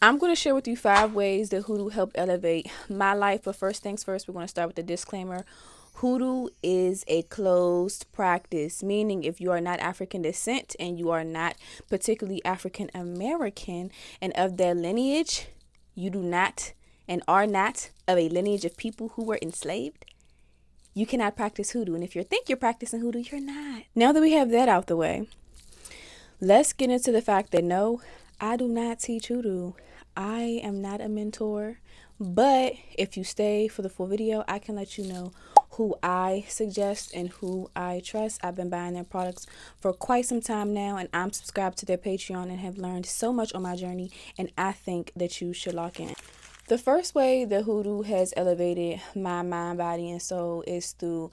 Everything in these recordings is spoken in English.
I'm going to share with you 5 ways that Hoodoo helped elevate my life. But first things first, we're going to start with the disclaimer. Hoodoo is a closed practice, meaning if you are not African descent and you are not particularly African American and of that lineage, you do not and are not of a lineage of people who were enslaved, you cannot practice Hoodoo. And if you think you're practicing Hoodoo, you're not. Now that we have that out the way, let's get into the fact that no, I do not teach Hoodoo. I am not a mentor, but if you stay for the full video, I can let you know who I suggest and who I trust. I've been buying their products for quite some time now, and I'm subscribed to their Patreon and have learned so much on my journey, and I think that you should lock in. The first way that Hoodoo has elevated my mind, body, and soul is through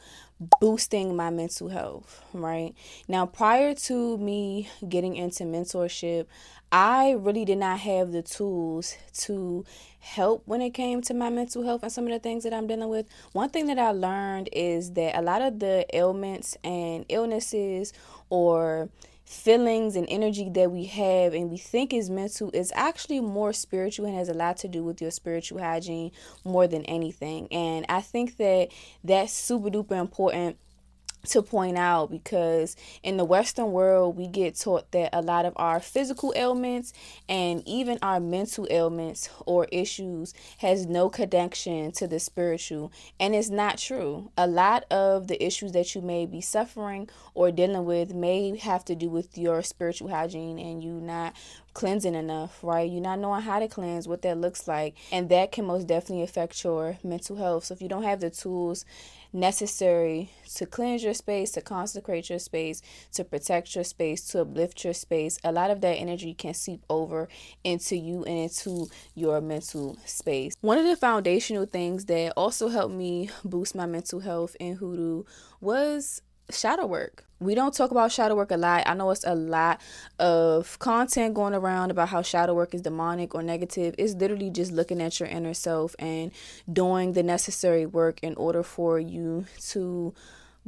boosting my mental health, right? Now, prior to me getting into mentorship, I really did not have the tools to help when it came to my mental health and some of the things that I'm dealing with. One thing that I learned is that a lot of the ailments and illnesses or feelings and energy that we have and we think is mental is actually more spiritual and has a lot to do with your spiritual hygiene more than anything. And I think that that's super duper important to point out, because in the Western world we get taught that a lot of our physical ailments and even our mental ailments or issues has no connection to the spiritual, and it's not true. A lot of the issues that you may be suffering or dealing with may have to do with your spiritual hygiene and you not cleansing enough, right? You're not knowing how to cleanse, what that looks like, and that can most definitely affect your mental health. So if you don't have the tools necessary to cleanse your space, to consecrate your space, to protect your space, to uplift your space, a lot of that energy can seep over into you and into your mental space. One of the foundational things that also helped me boost my mental health in Hoodoo was shadow work. We don't talk about shadow work a lot. I know it's a lot of content going around about how shadow work is demonic or negative. It's literally just looking at your inner self and doing the necessary work in order for you to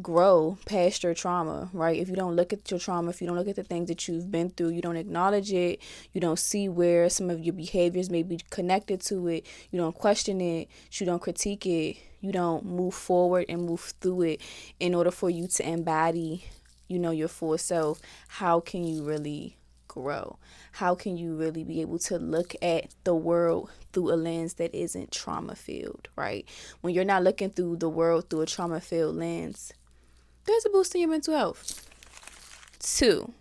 grow past your trauma, right? If you don't look at your trauma, if you don't look at the things that you've been through, you don't acknowledge it, you don't see where some of your behaviors may be connected to it, you don't question it, you don't critique it, you don't move forward and move through it in order for you to embody, your full self, how can you really grow? How can you really be able to look at the world through a lens that isn't trauma filled, right? When you're not looking through the world through a trauma filled lens, there's a boost in your mental health. 2,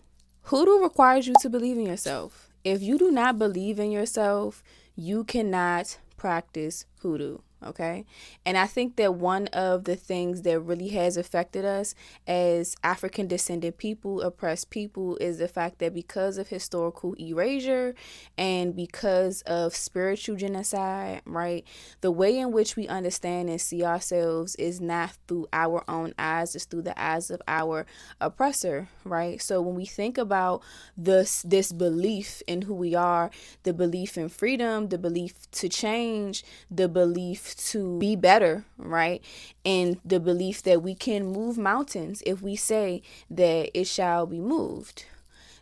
Hoodoo requires you to believe in yourself. If you do not believe in yourself, you cannot practice Hoodoo. Okay. And I think that one of the things that really has affected us as African descended people, oppressed people, is the fact that because of historical erasure and because of spiritual genocide, right, the way in which we understand and see ourselves is not through our own eyes, it's through the eyes of our oppressor, right? So when we think about this belief in who we are, the belief in freedom, the belief to change, the belief to be better, right? And the belief that we can move mountains if we say that it shall be moved.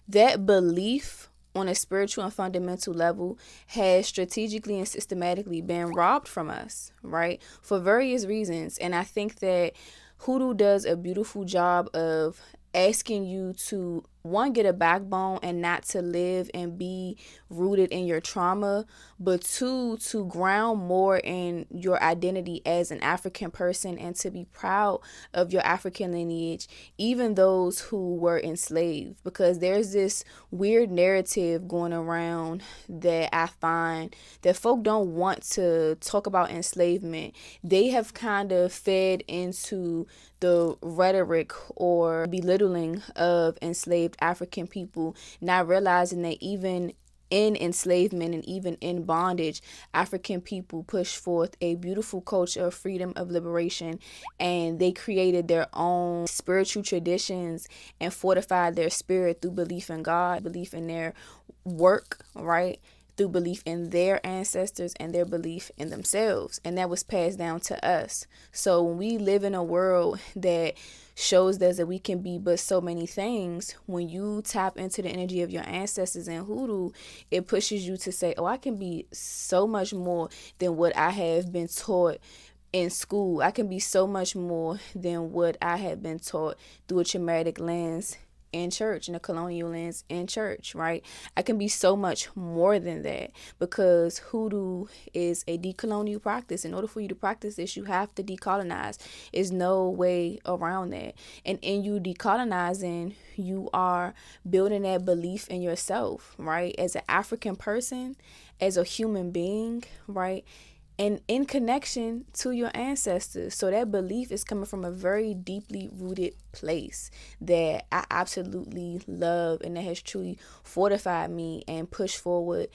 That belief on a spiritual and fundamental level has strategically and systematically been robbed from us, right? For various reasons. And I think that Hoodoo does a beautiful job of asking you to, one, get a backbone and not to live and be rooted in your trauma, but 2, to ground more in your identity as an African person and to be proud of your African lineage, even those who were enslaved. Because there's this weird narrative going around that I find that folk don't want to talk about enslavement. They have kind of fed into the rhetoric or belittling of enslaved African people, not realizing that even in enslavement and even in bondage, African people pushed forth a beautiful culture of freedom, of liberation, and they created their own spiritual traditions and fortified their spirit through belief in God, belief in their work, right? through belief in their ancestors and their belief in themselves. And that was passed down to us. So when we live in a world that shows us that we can be but so many things, when you tap into the energy of your ancestors and hoodoo, it pushes you to say, oh, I can be so much more than what I have been taught in school. I can be so much more than what I have been taught through a traumatic lens in church, in a colonial lens in church, right? I can be so much more than that, because hoodoo is a decolonial practice. In order for you to practice this, you have to decolonize. There's no way around that. And in you decolonizing, you are building that belief in yourself, right? As an African person, as a human being, right? And in connection to your ancestors. So that belief is coming from a very deeply rooted place that I absolutely love, and that has truly fortified me and pushed forward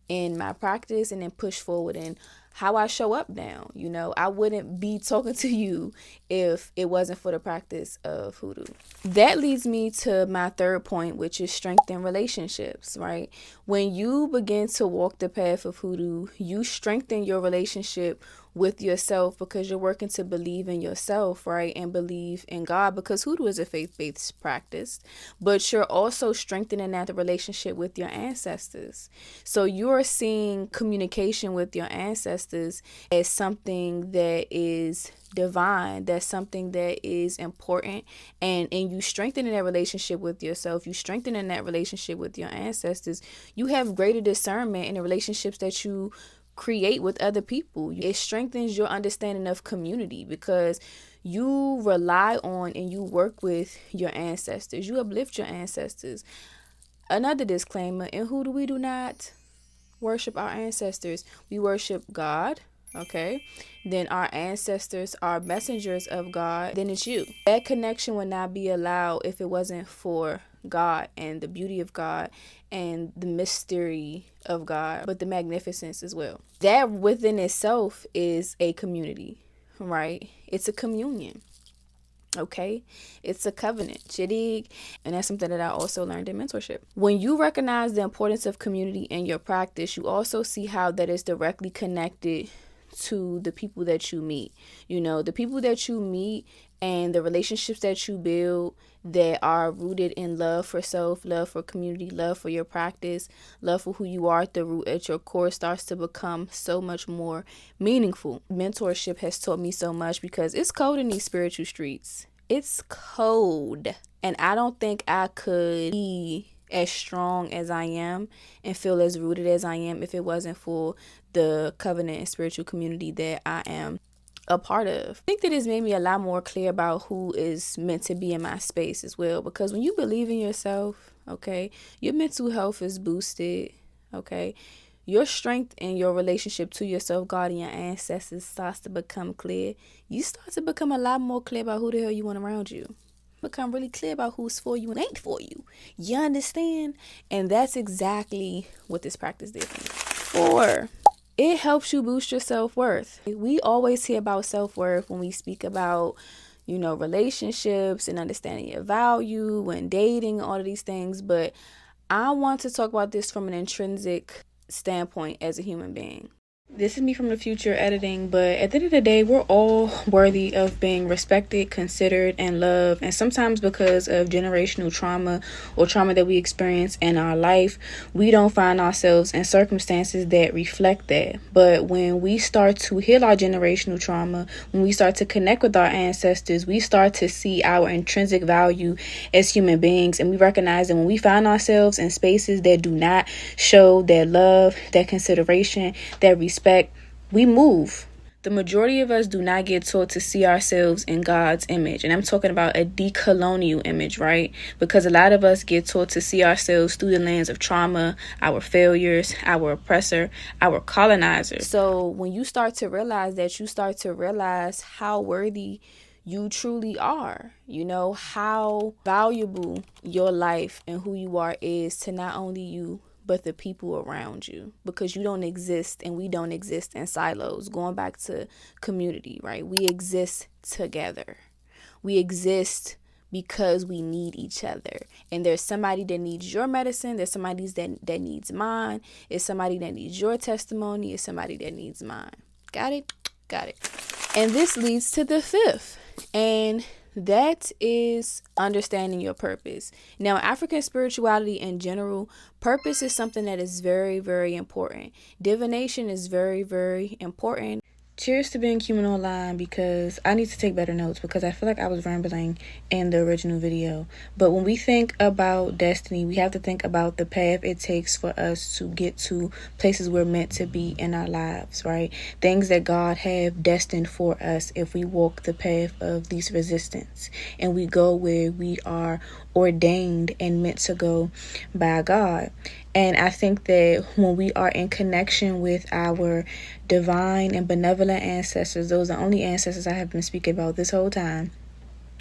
in my practice, and then push forward in how I show up now. You know, I wouldn't be talking to you if it wasn't for the practice of hoodoo. That leads me to my third point, which is strengthen relationships, right? When you begin to walk the path of hoodoo, you strengthen your relationship with yourself, because you're working to believe in yourself, right? And believe in God, because hoodoo is a faith-based practice, but you're also strengthening that relationship with your ancestors. So you're seeing communication with your ancestors as something that is divine, that's something that is important, and you strengthening that relationship with yourself, you strengthening that relationship with your ancestors, you have greater discernment in the relationships that you create with other people. It strengthens your understanding of community, because you rely on and you work with your ancestors, you uplift your ancestors. Another disclaimer: in hoodoo, we do not worship our ancestors, we worship God. Okay, then our ancestors are messengers of God. Then it's you. That connection would not be allowed if it wasn't for God and the beauty of God and the mystery of God, but the magnificence as well. That within itself is a community, right? It's a communion. Okay, it's a covenant, Chidig. And that's something that I also learned in mentorship. When you recognize the importance of community in your practice, you also see how that is directly connected to the people that you meet. You know, the people that you meet and the relationships that you build that are rooted in love for self, love for community, love for your practice, love for who you are at the root at your core, starts to become so much more meaningful. Mentorship has taught me so much, because it's cold in these spiritual streets. It's cold. And I don't think I could be as strong as I am and feel as rooted as I am if it wasn't for the covenant and spiritual community that I am a part of. I think that it's made me a lot more clear about who is meant to be in my space as well, because when you believe in yourself, okay, your mental health is boosted, okay, your strength and your relationship to yourself, God, and your ancestors starts to become clear. You start to become a lot more clear about who the hell you want around you. Become really clear about who's for you and ain't for you. You understand? And that's exactly what this practice did for me. 4, it helps you boost your self-worth. We always hear about self-worth when we speak about, you know, relationships and understanding your value and dating, all of these things. But I want to talk about this from an intrinsic standpoint as a human being. This is me from the future editing, but at the end of the day, we're all worthy of being respected, considered, and loved. And sometimes because of generational trauma or trauma that we experience in our life, we don't find ourselves in circumstances that reflect that. But when we start to heal our generational trauma, when we start to connect with our ancestors, we start to see our intrinsic value as human beings. And we recognize that when we find ourselves in spaces that do not show that love, that consideration, that respect, we move. The majority of us do not get taught to see ourselves in God's image. And I'm talking about a decolonial image, right? Because a lot of us get taught to see ourselves through the lens of trauma, our failures, our oppressor, our colonizer. So when you start to realize that, you start to realize how worthy you truly are, you know, how valuable your life and who you are is to not only you, but the people around you, because you don't exist and we don't exist in silos. Going back to community, right? We exist together. We exist because we need each other. And there's somebody that needs your medicine, there's somebody that needs mine, it's somebody that needs your testimony, it's somebody that needs mine. Got it? Got it. And this leads to the fifth, and that is understanding your purpose. Now, African spirituality in general, purpose is something that is very, very important. Divination is very, very important. Cheers to being human online, because I need to take better notes because I feel like I was rambling in the original video. But when we think about destiny, we have to think about the path it takes for us to get to places we're meant to be in our lives, right? Things that God have destined for us if we walk the path of least resistance and we go where we are ordained and meant to go by God. And I think that when we are in connection with our divine and benevolent ancestors, those are the only ancestors I have been speaking about this whole time,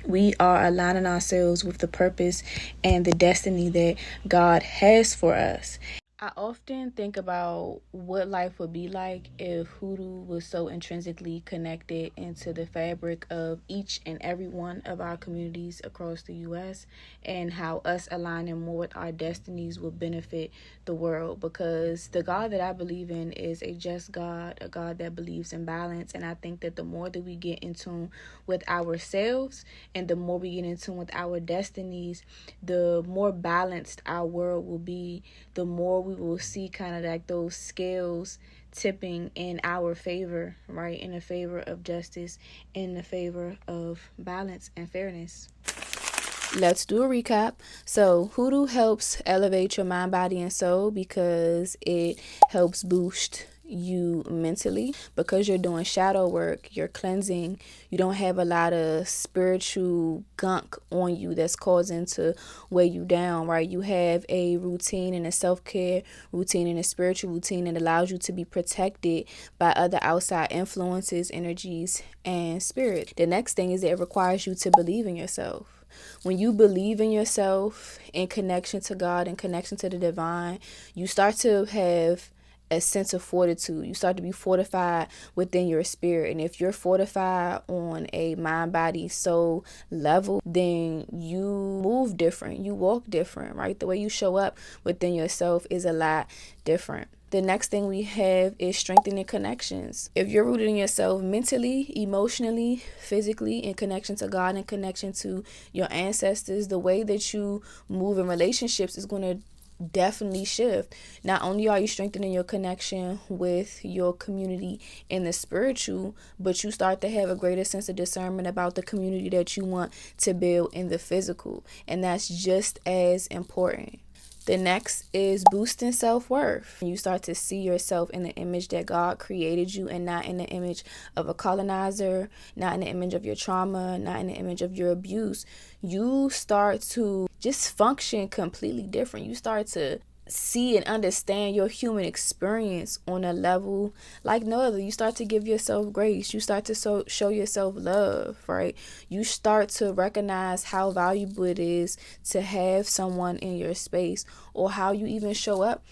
we are aligning ourselves with the purpose and the destiny that God has for us. I often think about what life would be like if Hoodoo was so intrinsically connected into the fabric of each and every one of our communities across the U.S. and how us aligning more with our destinies would benefit the world, because the God that I believe in is a just God, a God that believes in balance. And I think that the more that we get in tune with ourselves and the more we get in tune with our destinies, the more balanced our world will be, the more we will see kind of like those scales tipping in our favor, right? In the favor of justice, in the favor of balance and fairness. Let's do a recap. So Hoodoo helps elevate your mind, body, and soul because it helps boost you mentally, because you're doing shadow work, you're cleansing, you don't have a lot of spiritual gunk on you that's causing to weigh you down, right? You have a routine and a self-care routine and a spiritual routine that allows you to be protected by other outside influences, energies, and spirit. The next thing is that it requires you to believe in yourself. When you believe in yourself, in connection to God, in connection to the divine, you start to have a sense of fortitude. You start to be fortified within your spirit. And if you're fortified on a mind, body, soul level, then you move different. You walk different, right? The way you show up within yourself is a lot different. The next thing we have is strengthening connections. If you're rooted in yourself mentally, emotionally, physically, in connection to God, in connection to your ancestors, the way that you move in relationships is going to definitely shift. Not only are you strengthening your connection with your community in the spiritual, but you start to have a greater sense of discernment about the community that you want to build in the physical. And that's just as important. The next is boosting self-worth. You start to see yourself in the image that God created you, and not in the image of a colonizer, not in the image of your trauma, not in the image of your abuse. You start to just function completely different. You start to see and understand your human experience on a level like no other. You start to give yourself grace. You start to show yourself love, right? You start to recognize how valuable it is to have someone in your space, or how you even show up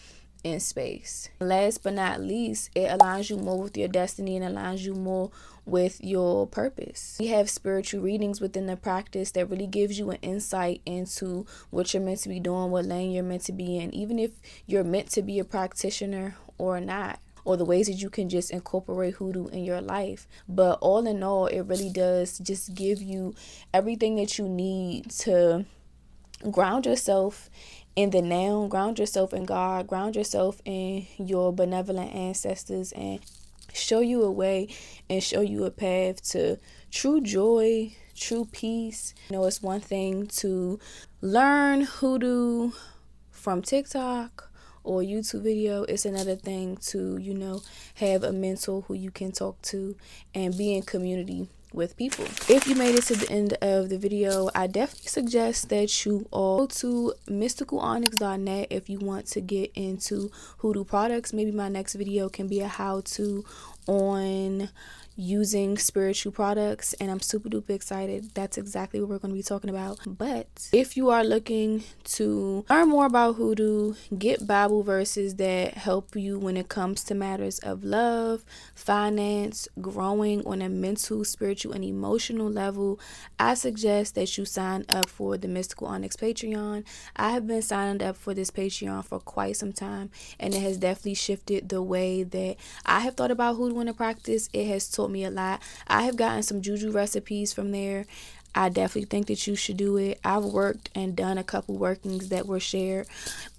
in space. Last but not least, it aligns you more with your destiny and aligns you more with your purpose. We have spiritual readings within the practice that really gives you an insight into what you're meant to be doing, what lane you're meant to be in, even if you're meant to be a practitioner or not, or the ways that you can just incorporate Hoodoo in your life. But all in all, it really does just give you everything that you need to ground yourself in the now, ground yourself in God, ground yourself in your benevolent ancestors, and show you a way and show you a path to true joy, true peace. You know, it's one thing to learn Hoodoo from TikTok or YouTube video. It's another thing to, have a mentor who you can talk to and be in community with people. If you made it to the end of the video, I definitely suggest that you all go to mysticalonyx.net if you want to get into Hoodoo products. Maybe my next video can be a how-to on using spiritual products, and I'm super duper excited. That's exactly what we're going to be talking about. But if you are looking to learn more about Hoodoo, get Bible verses that help you when it comes to matters of love, finance, growing on a mental, spiritual, and emotional level, I suggest that you sign up for the Mystical Onyx Patreon. I have been signed up for this Patreon for quite some time, and it has definitely shifted the way that I have thought about Hoodoo in the practice. It has taught me a lot. I have gotten some juju recipes from there. I definitely think that you should do it. I've worked and done a couple workings that were shared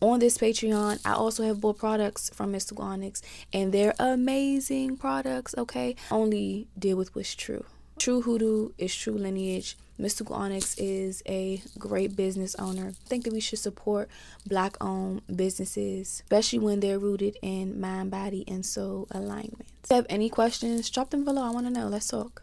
on this Patreon. I also have bought products from Mystical Onyx, and they're amazing products, okay? Only deal with what's true. True Hoodoo is true lineage. Mystical Onyx is a great business owner. I think that we should support Black-owned businesses, especially when they're rooted in mind, body, and soul alignment. If you have any questions, drop them below. I want to know. Let's talk.